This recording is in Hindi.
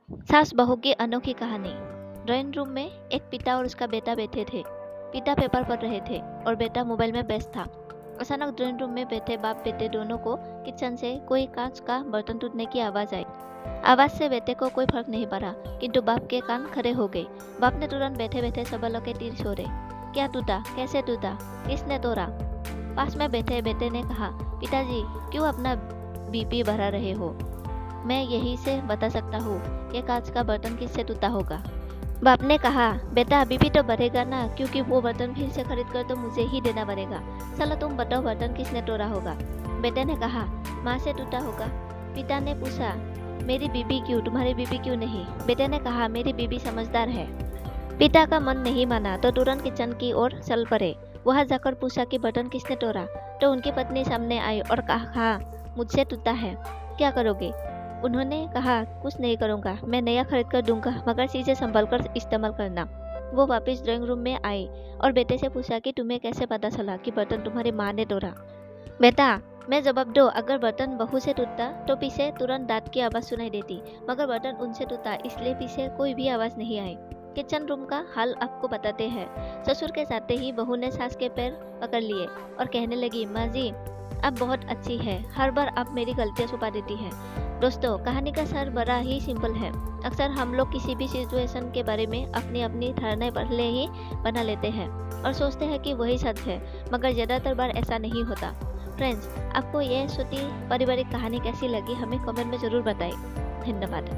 सास बहू की अनोखी कहानी। ड्राइंग रूम में एक पिता और उसका बेटा बैठे थे। पिता पेपर पढ़ रहे थे और बेटा मोबाइल में व्यस्त था। अचानक ड्राइंग रूम में बैठे बाप बेटे दोनों को किचन से कोई कांच का बर्तन टूटने की आवाज आई। आवाज से बेटे को कोई फर्क नहीं पड़ा, किंतु बाप के कान खड़े हो गए। बाप ने तुरंत बैठे बैठे सबलों के तीर छोड़े। क्या टूटा? कैसे टूटा? किसने तोड़ा? पास में बैठे बेटे ने कहा, पिताजी क्यों अपना बीपी बढ़ा रहे हो? मैं यही से बता सकता हूँ कि कांच का बर्तन किससे टूटा होगा। बाप ने कहा, बेटा बीपी तो बढ़ेगा ना, क्योंकि वो बर्तन फिर से खरीद कर तो मुझे ही देना पड़ेगा। चलो तुम बताओ बर्तन किसने तोड़ा होगा। बेटे ने कहा, माँ से टूटा होगा। पिता ने पूछा, मेरी बीबी क्यों, तुम्हारी बीबी क्यों नहीं? बेटे ने कहा, मेरी बीबी समझदार है। पिता का मन नहीं माना तो तुरंत किचन की ओर चल पड़े। वहां जाकर पूछा कि बर्तन किसने तोड़ा, तो उनकी पत्नी सामने आई और कहा, मुझसे टूटा है, क्या करोगे? उन्होंने कहा, कुछ नहीं करूँगा, मैं नया खरीद कर दूंगा, मगर चीज़ें संभल कर इस्तेमाल करना। वो वापस ड्राइंग रूम में आई और बेटे से पूछा कि तुम्हें कैसे पता चला कि बर्तन तुम्हारी माँ ने तोड़ा? बेटा, मैं जवाब दो, अगर बर्तन बहू से टूटता तो पीछे तुरंत दांत की आवाज़ सुनाई देती, मगर बर्तन उनसे टूटा इसलिए पीछे कोई भी आवाज़ नहीं आई। किचन रूम का हाल आपको बताते हैं। ससुर के जाते ही बहू ने सास के पैर पकड़ लिए और कहने लगी, माँ जी आप बहुत अच्छी है, हर बार आप मेरी गलतियाँ छुपा देती है। दोस्तों, कहानी का सार बड़ा ही सिंपल है। अक्सर हम लोग किसी भी सिचुएशन के बारे में अपनी अपनी धारणाएं पहले ही बना लेते हैं और सोचते हैं कि वही सच है, मगर ज़्यादातर बार ऐसा नहीं होता। फ्रेंड्स, आपको यह छोटी पारिवारिक कहानी कैसी लगी हमें कमेंट में ज़रूर बताएं। धन्यवाद।